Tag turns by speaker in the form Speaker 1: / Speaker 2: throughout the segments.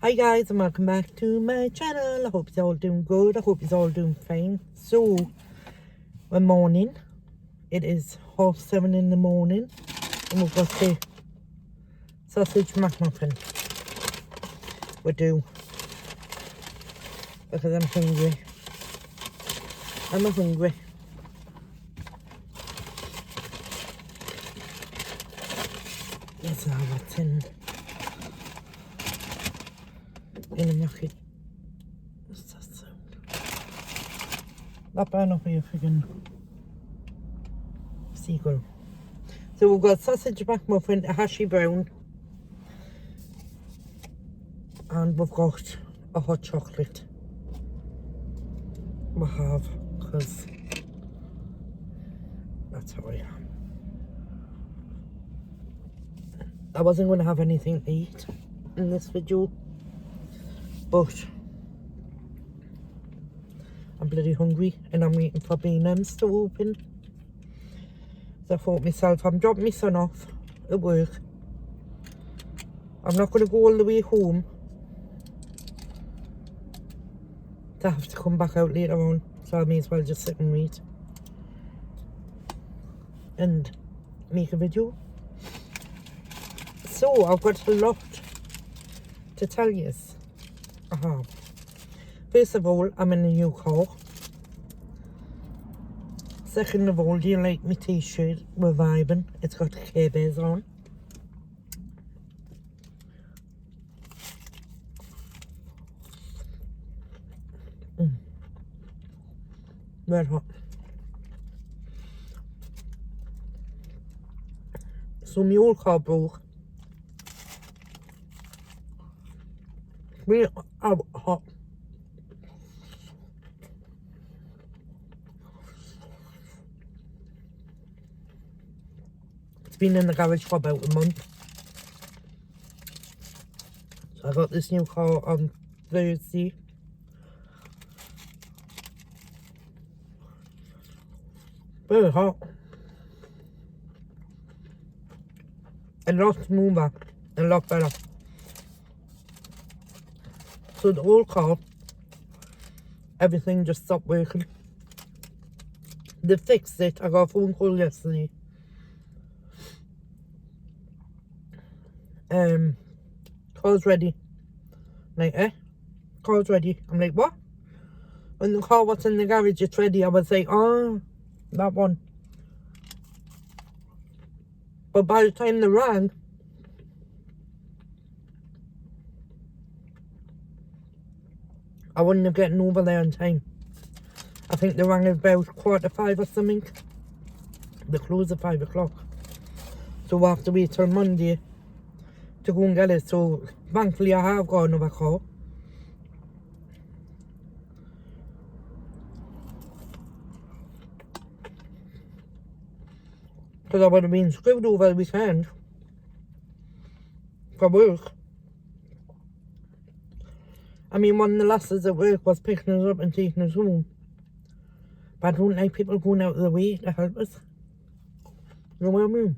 Speaker 1: Hi guys and welcome back to my channel. I hope you're all doing good. I hope you're all doing fine. So, we're morning. It is 7:30 in the morning and we've got the sausage McMuffin. We do. Because I'm hungry. I'm hungry. That's how what's in the market. What's that sound? That better not be a friggin' seagull. So we've got sausage McMuffin, a hashy brown, and we've got a hot chocolate. We have, because that's how I am. I wasn't going to have anything to eat in this video, but I'm bloody hungry and I'm waiting for B&M's to open. So I thought myself, I'm dropping my son off at work. I'm not going to go all the way home to have to come back out later on. So I may as well just sit and wait and make a video. So I've got a lot to tell you. First of all, I'm in a new car. Second of all, do you like my t-shirt? We're vibing. It's got Care Bears on. Red hot. So my old car broke. Really hot. It's been in the garage for about a month. So I got this new car on Thursday. Very hot. A lot smoother. A lot better. So the old car, everything just stopped working. They fixed it. I got a phone call yesterday. Car's ready. Like, car's ready. I'm like, what? When the car was in the garage, it's ready. I was like, oh, that one. But by the time they rang, I wouldn't have gotten over there in time. I think they rang about 4:45 or something. They close at 5 o'clock. So we'll have to wait till Monday to go and get it. So thankfully I have got another car. Because I would have been screwed over the weekend for work. I mean, one of the lasses at work was picking us up and taking us home. But I don't like people going out of the way to help us. You know what I mean?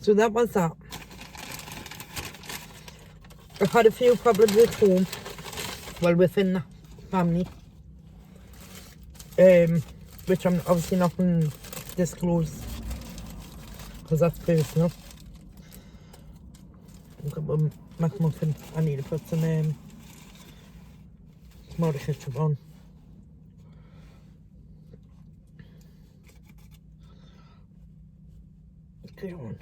Speaker 1: So that was that. I've had a few problems at home. Well, within the family. Which I'm obviously not going to disclose. Because that's personal. Look at my McMuffin. I need to put some tomato ketchup on. Go on.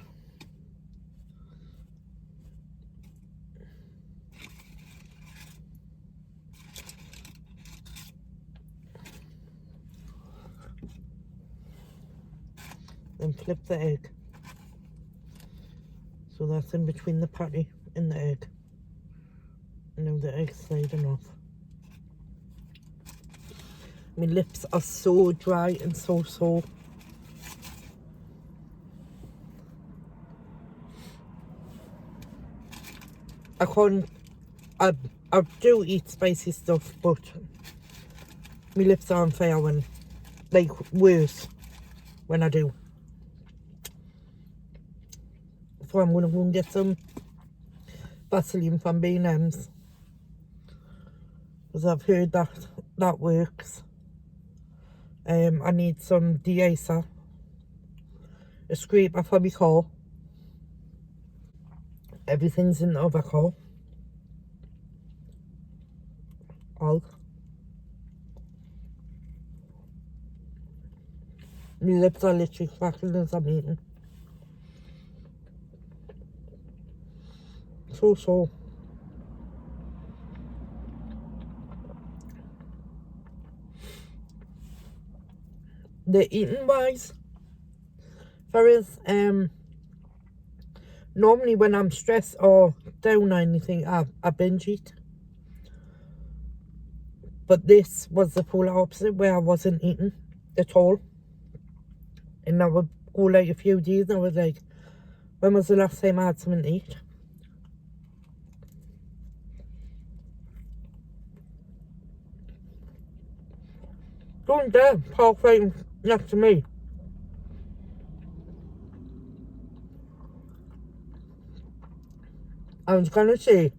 Speaker 1: Then flip the egg. So that's in between the patty and the egg. And now the egg's sliding off. My lips are so dry and so sore. I can't, I do eat spicy stuff, but my lips are on fire when like worse when I do. So I'm gonna go and get some Vaseline from B&M's, because I've heard that works. I need some de-icer, a scraper for my car. Everything's in the other car. All. My lips are literally cracking as I'm eating. So. The eating wise, there is, normally when I'm stressed or down or anything, I binge eat. But this was the polar opposite, where I wasn't eating at all. And I would go like a few days and I was like, when was the last time I had something to eat? Don't dare park right next to me. I was gonna say,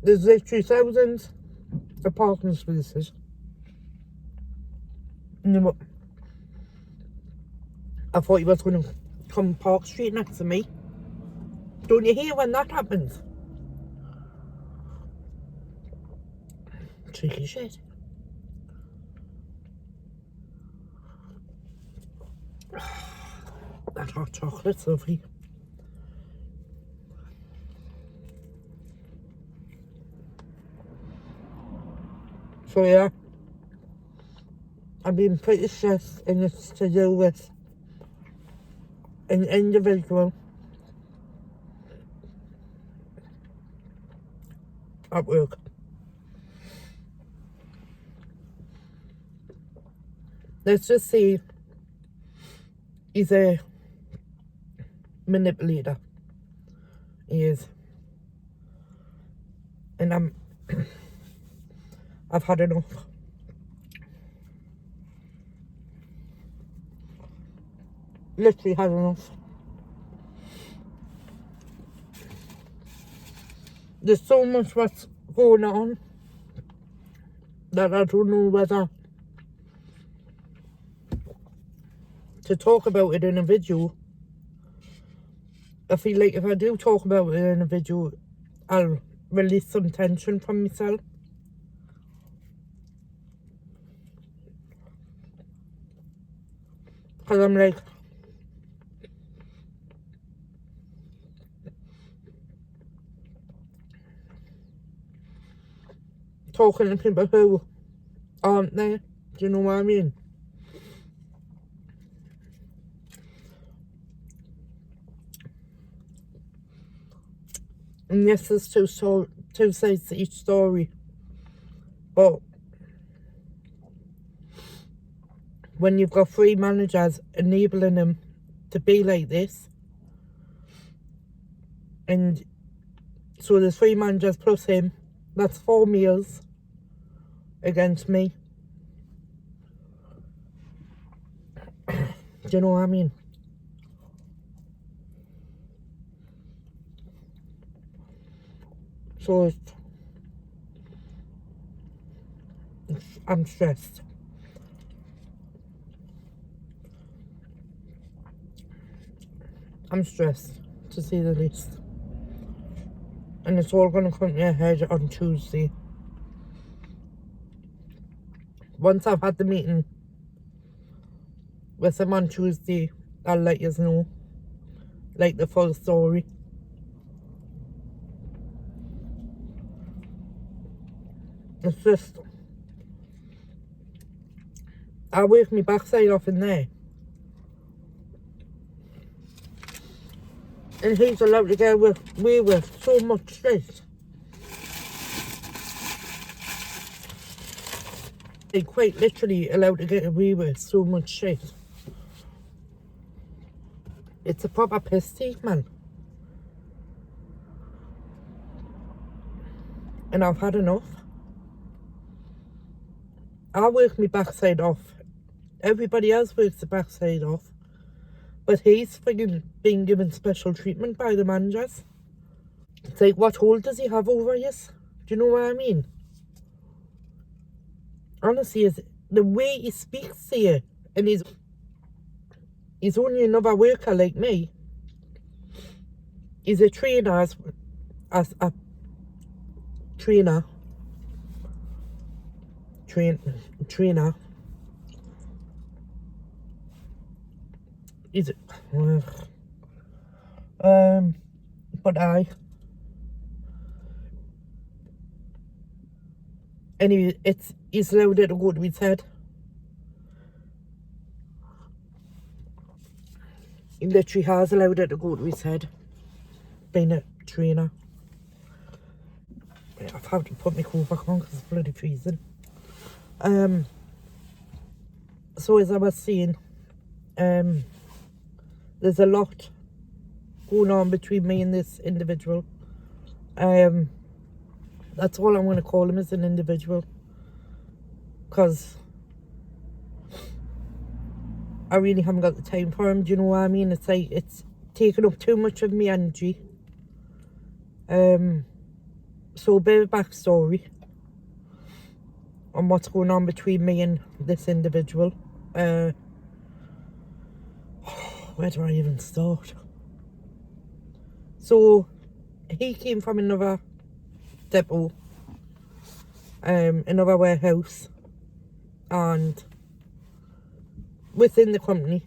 Speaker 1: there's literally thousands of parking spaces. No, I thought he was gonna come park straight next to me. Don't you hear when that happens? Cheeky shit. That hot chocolate's lovely. So yeah, I've been pretty stressed, and it's to do with an individual at work. Let's just say he's a manipulator. He is. And I've had enough. Literally had enough. There's so much what's going on that I don't know whether to talk about it in a video. I feel like if I do talk about it in a video, I'll release some tension from myself. Because I'm like, talking to people who aren't there. Do you know what I mean? And yes, there's two sides to each story. But when you've got 3 managers enabling them to be like this, and so there's 3 managers plus him, that's 4 meals against me. Do you know what I mean? So I'm stressed. I'm stressed, to say the least. And it's all going to come to a head on Tuesday. Once I've had the meeting with him on Tuesday, I'll let you know, like, the full story. It's just, I work my backside off in there. And he's allowed to get away with so much shit. He's quite literally allowed to get away with so much shit. It's a proper piss take, man. And I've had enough. I work my backside off. Everybody else works the backside off. But he's friggin' being given special treatment by the managers. It's like, what hold does he have over you? Do you know what I mean? Honestly, is the way he speaks to you, and he's only another worker like me. He's a trainer as a trainer. He's but anyway, he's allowed it to go to his head. He literally has allowed it to go to his head, being a trainer. I've had to put my coat back on because it's bloody freezing. So as I was saying, there's a lot going on between me and this individual. That's all I'm going to call him, as an individual, because I really haven't got the time for him. Do you know what I mean? It's like, it's taking up too much of my energy. So a bit of backstory on what's going on between me and this individual. Where do I even start? So he came from another depot, another warehouse, and within the company,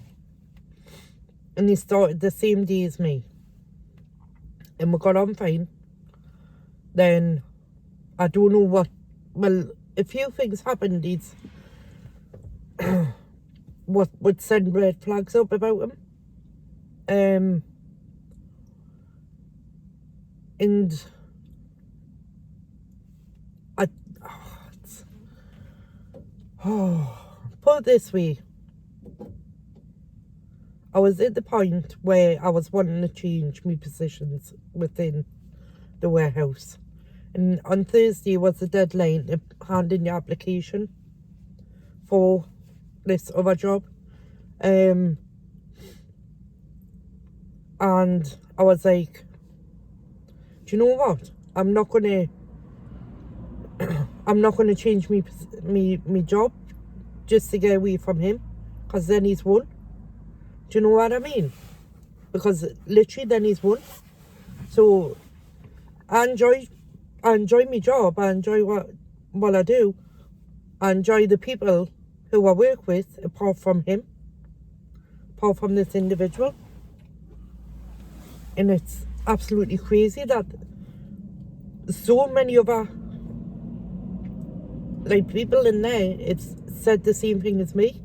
Speaker 1: and he started the same day as me, and we got on fine. Then I don't know what, well, a few things happened. He's what would send red flags up about him. And put it this way, I was at the point where I was wanting to change my positions within the warehouse. And on Thursday was the deadline to hand in your application for this other job. And I was like, do you know what? I'm not gonna change me job just to get away from him, because then he's won. Do you know what I mean? Because literally then he's won. So I enjoy my job. I enjoy what I do. I enjoy the people who I work with, apart from him, apart from this individual. And it's absolutely crazy that so many other people in there, it's said the same thing as me.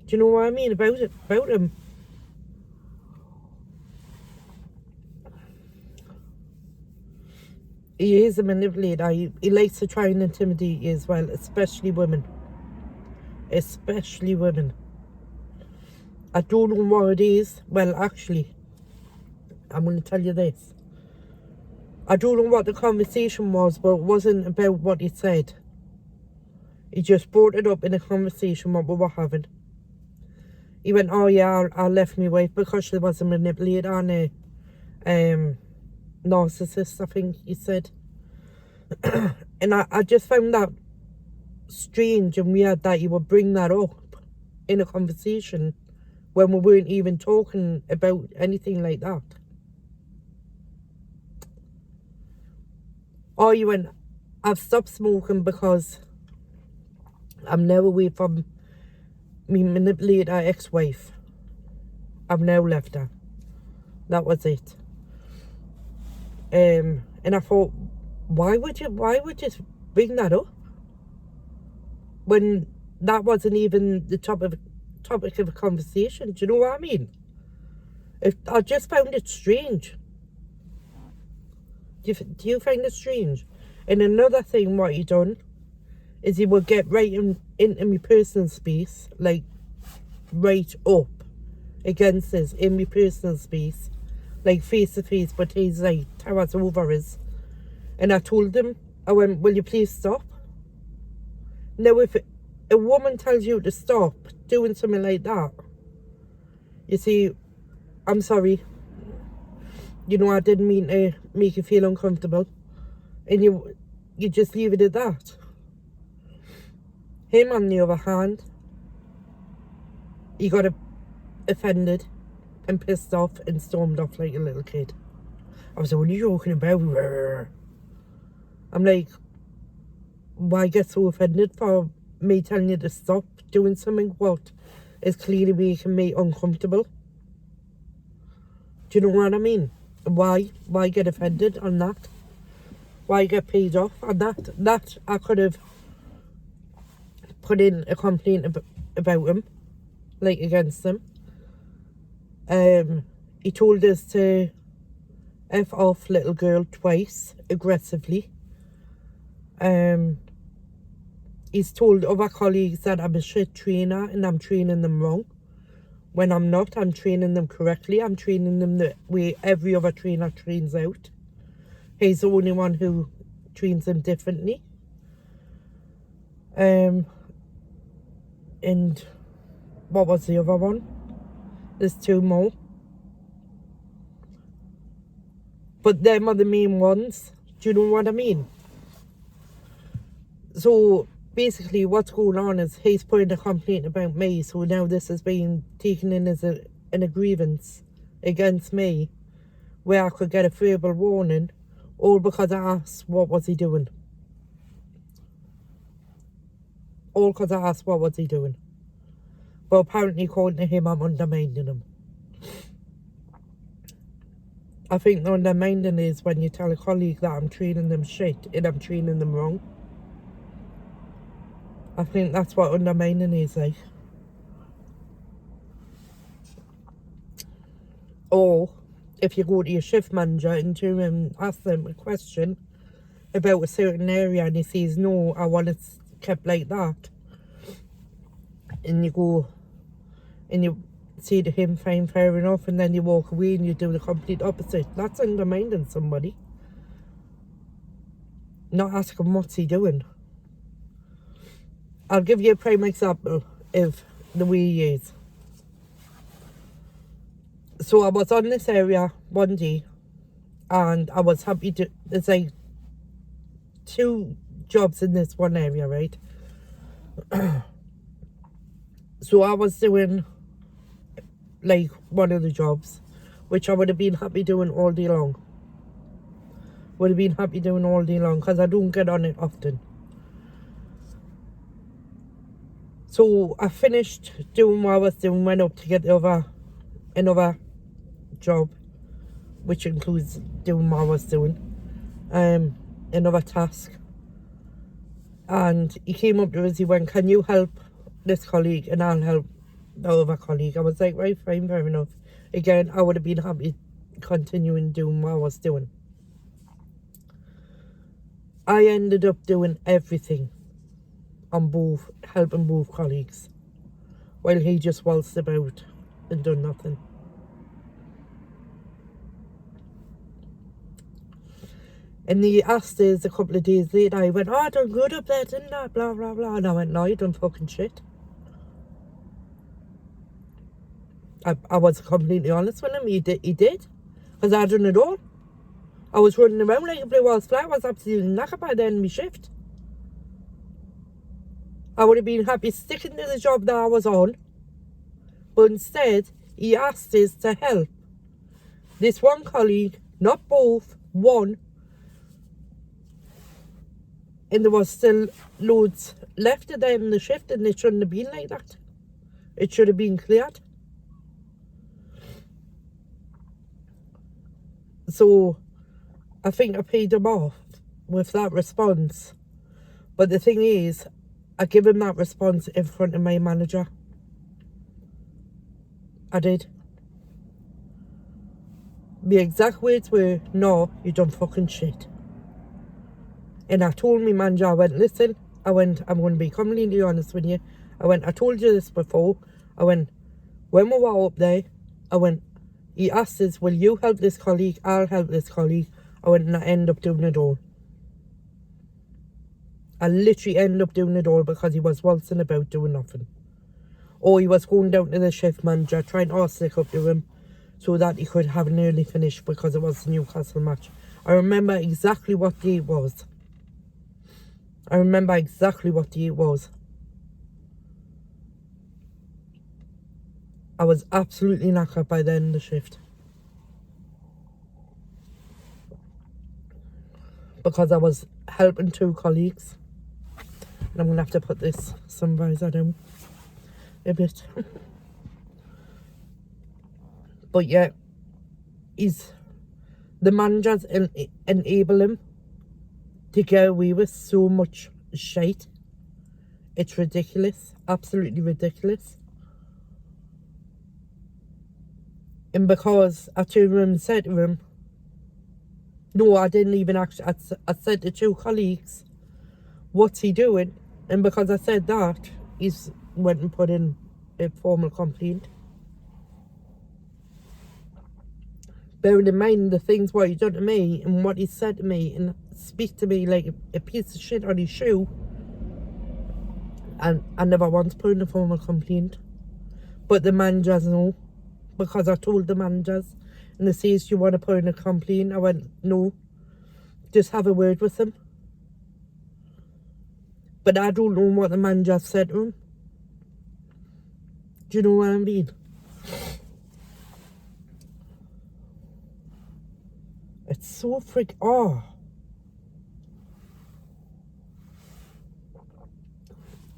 Speaker 1: Do you know what I mean about him? He is a manipulator. He likes to try and intimidate you as well, especially women. Especially women. I don't know what it is. Well, actually, I'm going to tell you this. I don't know what the conversation was, but it wasn't about what he said. He just brought it up in a conversation what we were having. He went, oh yeah, I left my wife because she was a manipulator and a narcissist, I think he said. And I just found that strange and weird that he would bring that up in a conversation when we weren't even talking about anything like that. Or you went, I've stopped smoking because I'm now away from me manipulator ex-wife. I've now left her. That was it. And I thought, why would you bring that up when that wasn't even the topic of a conversation? Do you know what I mean? I just found it strange. Do you find it strange? And another thing what he done is he would get right into my personal space, like right up against us in my personal space, like face to face, but he's like towers over us. And I told him, I went, will you please stop? Now, if a woman tells you to stop doing something like that, you see, I'm sorry. You know, I didn't mean to make you feel uncomfortable. And you just leave it at that. Him, on the other hand, he got offended and pissed off and stormed off like a little kid. I was like, what are you joking about? I'm like, why get so offended for me telling you to stop doing something what is clearly making me uncomfortable? Do you know what I mean? Why get offended on that? Why get paid off on that? That I could have put in a complaint about him, like against him. He told us to F off little girl twice, aggressively. He's told other colleagues that I'm a shit trainer and I'm training them wrong. When I'm not, I'm training them correctly. I'm training them the way every other trainer trains out. He's the only one who trains them differently. And what was the other one? There's two more. But them are the main ones. Do you know what I mean? So basically what's going on is he's putting a complaint about me. So now this is being taken in as a grievance against me, where I could get a verbal warning, all because I asked what was he doing. All because I asked what was he doing. But apparently, according to him, I'm undermining him. I think the undermining is when you tell a colleague that I'm training them shit and I'm training them wrong. I think that's what undermining is like. Or if you go to your shift manager and ask them a question about a certain area and he says, no, I want it kept like that. And you go and you say to him, fine, fair enough, and then you walk away and you do the complete opposite. That's undermining somebody. Not asking what's he doing. I'll give you a prime example of the way he is. So I was on this area one day and I was happy to, there's like 2 jobs in this one area, right? So I was doing like one of the jobs, which I would have been happy doing all day long. Would have been happy doing all day long because I don't get on it often. So I finished doing what I was doing, went up to get another job, which includes doing what I was doing, another task. And he came up to us, he went, can you help this colleague and I'll help the other colleague? I was like, right, fine, fair enough. Again, I would have been happy continuing doing what I was doing. I ended up doing everything on both, helping both colleagues, while he just waltzed about and done nothing. And he asked us a couple of days later, I went, oh, I done good up there, didn't I? Blah, blah, blah. And I went, no, you done fucking shit. I was completely honest with him. He did. Because I done it all. I was running around like a blue-ass fly. I was absolutely knackered by the end of my shift. I would have been happy sticking to the job that I was on. But instead, he asked us to help this one colleague, not both, one. And there was still loads left of them in the shift, and it shouldn't have been like that. It should have been cleared. So I think I paid him off with that response. But the thing is, I give him that response in front of my manager. I did. The exact words were, no, you done fucking shit. And I told my manager, I went, listen, I'm going to be completely honest with you. I went, I told you this before. I went, when we were up there, I went, he asked us, will you help this colleague? I'll help this colleague. I went, and I ended up doing it all. I literally ended up doing it all because he was waltzing about doing nothing. Or he was going down to the shift manager trying to stick up to him so that he could have an early finish because it was the Newcastle match. I remember exactly what day it was. I was absolutely knackered by the end of the shift. Because I was helping 2 colleagues. And I'm going to have to put this sun visor down a bit. But yeah, the managers enable him to get away with so much shite. It's ridiculous. Absolutely ridiculous. And because I turned around and said to him, no, I didn't even actually, I said to 2 colleagues, what's he doing? And because I said that, he's went and put in a formal complaint. Bearing in mind the things what he done to me and what he said to me and speak to me like a piece of shit on his shoe. And I never once put in a formal complaint. But the managers know. Because I told the managers. And they says, do you want to put in a complaint? I went, no. Just have a word with them. But I don't know what the manager said to him. Do you know what I mean? It's so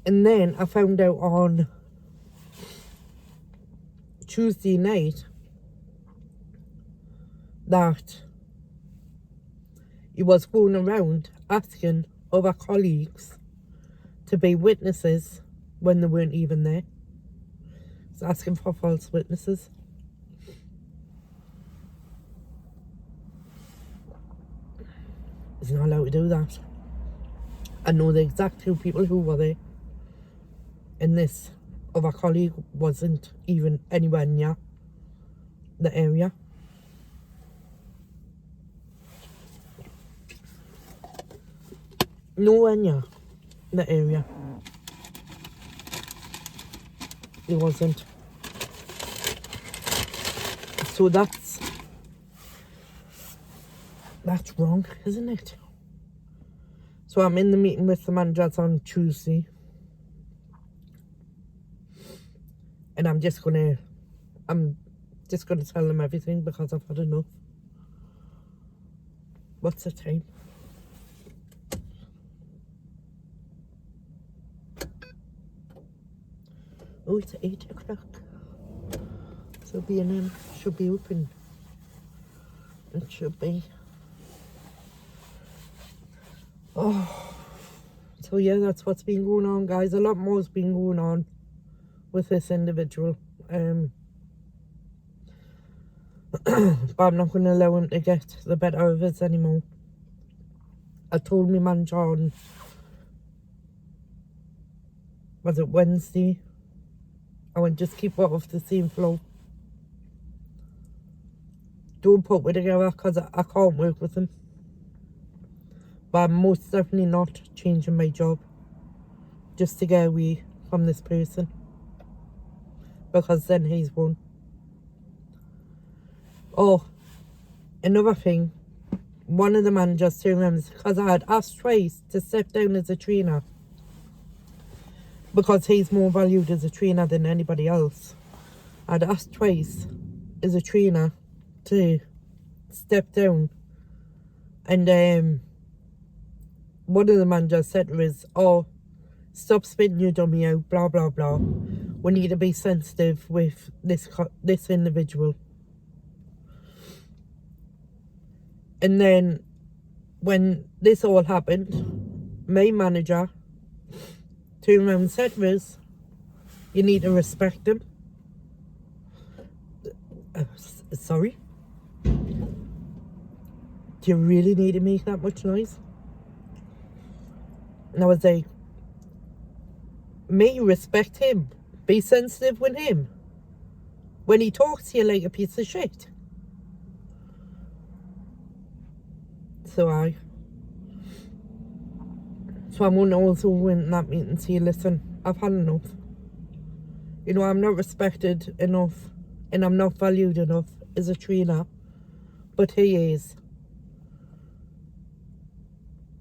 Speaker 1: And then I found out on Tuesday night that he was going around asking other colleagues to be witnesses when they weren't even there. He's asking for false witnesses. He's not allowed to do that. I know the exact 2 people who were there. And this other colleague wasn't even anywhere near the area. Nowhere near the area. It wasn't. So that's wrong, isn't it? So I'm in the meeting with the managers on Tuesday. And I'm just gonna tell them everything because I've had enough. What's the time? Oh, it's 8 o'clock. So B&M should be open. It should be. Oh. So yeah, that's what's been going on, guys. A lot more has been going on with this individual. But I'm not going to allow him to get the better of us anymore. I told my manager on, was it Wednesday? I went, just keep it off the same flow. Don't put me together because I can't work with him. But I'm most definitely not changing my job just to get away from this person. Because then he's won. Oh, another thing. One of the managers turned around because I had asked twice to step down as a trainer. Because he's more valued as a trainer than anybody else. I'd asked twice as a trainer to step down. And one of the managers said to us, oh, stop spitting your dummy out, blah, blah, blah. We need to be sensitive with this individual. And then when this all happened, my manager turned around and said to us, you need to respect him. Sorry? Do you really need to make that much noise? And I was like, me respect him. Be sensitive with him. When he talks to you like a piece of shit. So So I'm going to also win in that meeting and say, listen, I've had enough. You know, I'm not respected enough and I'm not valued enough as a trainer. But he is.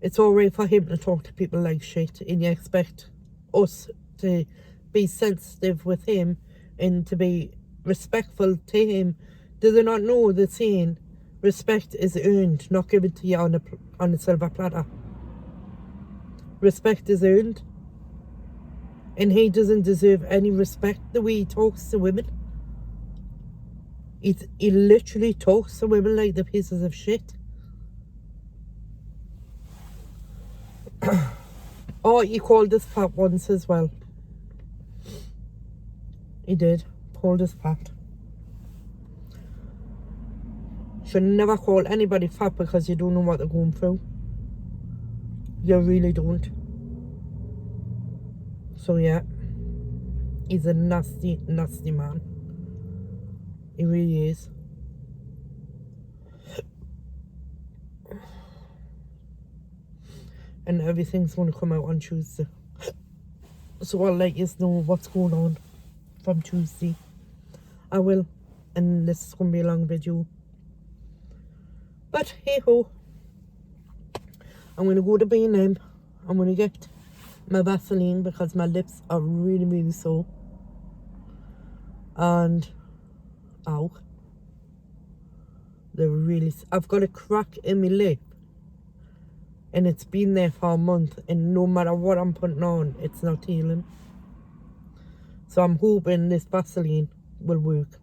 Speaker 1: It's alright for him to talk to people like shit, and you expect us to be sensitive with him and to be respectful to him. Do they not know the saying, respect is earned, not given to you on a silver platter? Respect is earned. And he doesn't deserve any respect the way he talks to women. He literally talks to women like the pieces of shit. Oh, he called us fat once as well. He did. Called us fat. Should never call anybody fat because you don't know what they're going through. You really don't. So yeah, he's a nasty, nasty man. He really is. And everything's going to come out on Tuesday. So I'll let you know what's going on from Tuesday. I will. And this is going to be a long video. But hey ho. I'm going to go to B&M. I'm going to get my Vaseline because my lips are really, really sore. And, ow. They're really, I've got a crack in my lip. And it's been there for a month. And no matter what I'm putting on, it's not healing. So I'm hoping this Vaseline will work.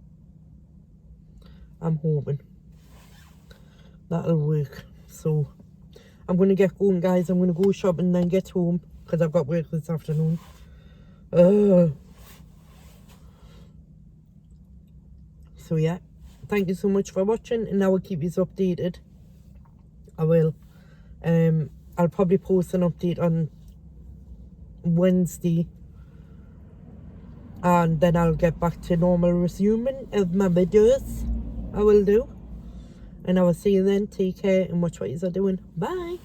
Speaker 1: I'm hoping that'll work. So I'm going to get going, guys. I'm going to go shopping and then get home because I've got work this afternoon. So yeah, thank you so much for watching, and I will keep you updated. I will. I'll probably post an update on Wednesday, and then I'll get back to normal resuming of my videos. I will do. And I will see you then. Take care and watch what you're doing. Bye.